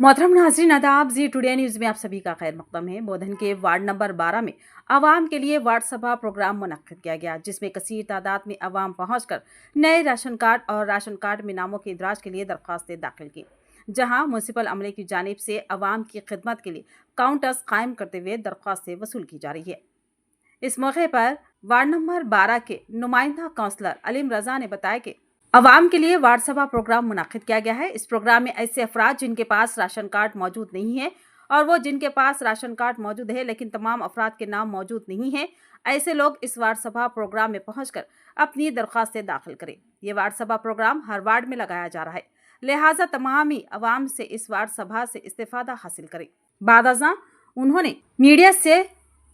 मोहतरम नाज़रीन आदाब, जी टुडे न्यूज़ में आप सभी का खैर मकदम है। बोधन के वार्ड नंबर 12 में आवाम के लिए वार्ड सभा प्रोग्राम मुनक्किद किया गया, जिसमें कसीर तादाद में आवाम पहुंचकर नए राशन कार्ड और राशन कार्ड में नामों के इंदराज के लिए दरख्वास्तें दाखिल की, जहां म्यूनसिपल अमले की जानिब से आवाम की खिदमत के लिए काउंटर्स कायम करते हुए दरख्वास्तें वसूल की जा रही है। इस मौके पर वार्ड नंबर 12 के नुमाइंदा काउंसलर अलीम रजा ने बताया कि आवाम के लिए वार्ड सभा प्रोग्राम मुनाकिद किया गया है। इस प्रोग्राम में ऐसे अफराद जिनके पास राशन कार्ड मौजूद नहीं है और वो जिनके पास राशन कार्ड मौजूद है लेकिन तमाम अफराद के नाम मौजूद नहीं है, ऐसे लोग इस वार्ड सभा प्रोग्राम में पहुंचकर अपनी दरख्वास्तें दाखिल करें। ये वार्ड सभा प्रोग्राम हर वार्ड में लगाया जा रहा है, लिहाजा तमाम ही आवाम से इस वार्ड सभा से इस्तेफादा हासिल करें। बादअज़ां उन्होंने मीडिया से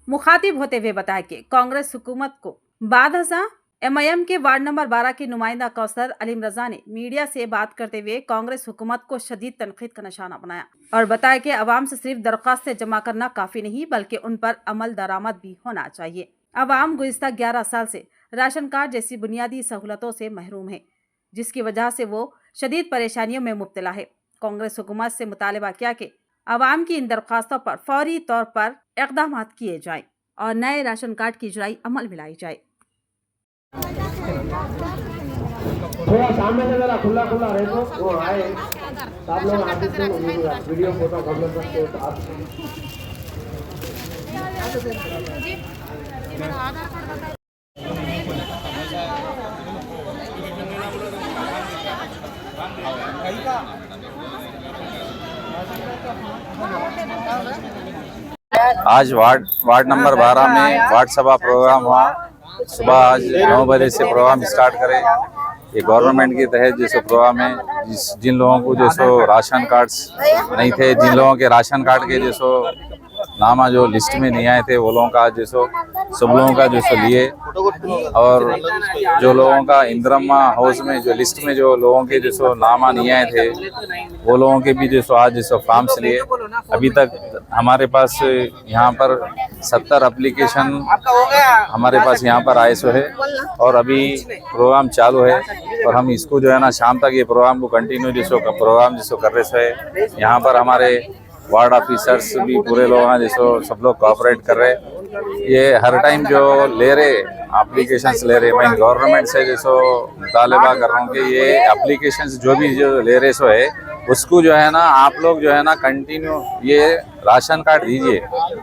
मुखातिब होते हुए बताया कि कांग्रेस हुकूमत को बादअज़ां MIM के वार्ड नंबर 12 के नुमाइंदा काउंसलर अलीम रजा ने मीडिया से बात करते हुए कांग्रेस हुकूमत को शदीद तनकीद का निशाना बनाया और बताया कि अवाम से सिर्फ दरख्वास्तें जमा करना काफ़ी नहीं बल्कि उन पर अमल दरामद भी होना चाहिए। अवाम गुज़िश्ता 11 साल से राशन कार्ड जैसी बुनियादी सहूलतों से महरूम है, जिसकी वजह से वो शदीद परेशानियों में मुब्तला है। कांग्रेस हुकूमत से मुतालबा किया कि अवाम की इन दरख्वास्तों पर फौरी तौर पर इक़दाम किए जाएँ और नए राशन कार्ड की इजराई अमल में लाई जाए। थोड़ा सामने से जरा खुला खुला रहे तो वो आए, आप लोग आर्टिस्ट वीडियो फोटो कर सकते हो। तो आप आज वार्ड नंबर 12 में वार्ड सभा प्रोग्राम हुआ। सुबह आज 9 बजे से प्रोग्राम स्टार्ट करें। ये गवर्नमेंट के तहत जैसे प्रोग्राम है, जिन लोगों को जैसो राशन कार्ड्स नहीं थे, जिन लोगों के राशन कार्ड के जैसो नामा जो लिस्ट में नहीं आए थे, वो लोगों का जैसो सब लोगों का जैसो लिए, और जो लोगों का इंदिरा हाउस में जो लिस्ट में जो लोगों के जैसो नामा नहीं आए थे, वो लोगों के भी जैसो आज जैसो फॉर्म्स लिए। अभी तक हमारे पास यहाँ पर 70 एप्लीकेशन हमारे पास यहाँ पर आए सो है और अभी प्रोग्राम चालू है और हम इसको जो है ना शाम तक ये प्रोग्राम को कंटिन्यू जैसो प्रोग्राम जैसो कर रहे है। यहाँ पर हमारे वार्ड ऑफिसर्स भी पूरे लोग हैं जैसो सब लोग कोऑपरेट कर रहे। ये हर टाइम जो ले रहे एप्लीकेशंस ले रहे, मैं गवर्नमेंट से जैसो मुतालबा कर रहा हूँ कि ये एप्लीकेशंस जो भी जो ले रहे सो है उसको जो है ना आप लोग जो है ना कंटिन्यू ये राशन कार्ड दीजिए।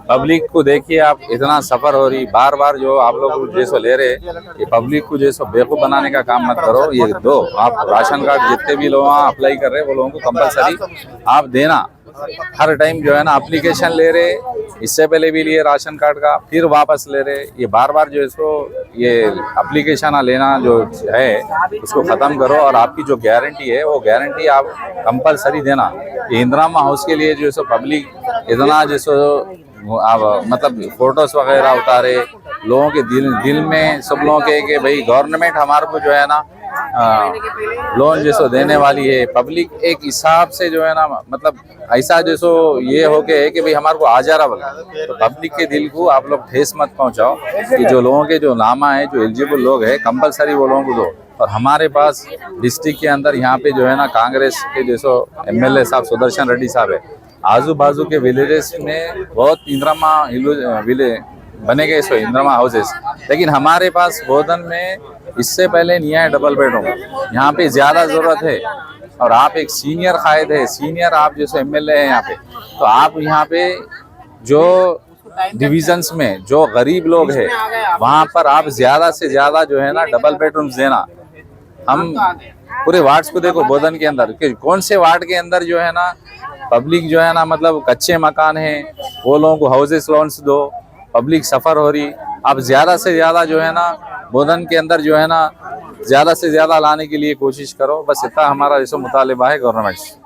पब्लिक को देखिए, आप इतना सफ़र हो रही, बार बार जो आप लोग जैसो ले रहे, ये पब्लिक को जैसो बेवकूफ़ बनाने का काम मत करो। ये दो आप राशन कार्ड जितने भी लोग अप्लाई कर रहे हैं वो लोगों को कंपलसरी आप देना। हर टाइम जो है ना एप्लीकेशन ले रहे, इससे पहले भी लिए राशन कार्ड का, फिर वापस ले रहे, ये बार बार जो इसको ये एप्लीकेशन लेना जो है उसको ख़त्म करो और आपकी जो गारंटी है वो गारंटी आप कंपलसरी देना। ये इंदिरा हाउस के लिए जो सो पब्लिक इतना जैसो आप मतलब फोटोस वगैरह उतारे, लोगों के दिल में सब लोगों के कि भाई गवर्नमेंट हमारे को जो है ना लोन जैसो देने वाली है। पब्लिक एक हिसाब से जो है ना मतलब ऐसा जैसो ये हो के है कि भाई हमारे को आ जा रहा बोला, तो पब्लिक के दिल को आप लोग ठेस मत पहुंचाओ कि जो लोगों के जो नामा है, जो एलिजिबल लोग है, कंपलसरी वो लोगों को दो। और हमारे पास डिस्ट्रिक्ट के अंदर यहाँ पे जो है ना कांग्रेस के जैसो MLA साहब सुदर्शन रेड्डी साहब है, आजू बाजू के विलेजेस में बहुत इंदिरा विलेज बने गए सो इंदिरा हाउसेस, लेकिन हमारे पास बोधन में इससे पहले नहीं आए डबल बेडरूम। यहाँ पे ज़्यादा ज़रूरत है और आप एक सीनियर कायद है, सीनियर आप जैसे MLA है यहाँ पे, तो आप यहाँ पे जो डिविजन्स में जो गरीब लोग हैं वहाँ पर आप ज़्यादा से ज़्यादा जो है ना डबल बेडरूम्स देना। हम पूरे वार्ड्स को देखो बोधन के अंदर कि कौन से वार्ड के अंदर जो है ना पब्लिक जो है ना मतलब कच्चे मकान है, वो लोगों को हाउसेस लोन्स दो, पब्लिक सफ़र हो रही, आप ज़्यादा से ज़्यादा जो है ना बोधन के अंदर जो है ना ज़्यादा से ज़्यादा लाने के लिए कोशिश करो। बस इतना हमारा जैसा मुतालिबा है गवर्नमेंट से।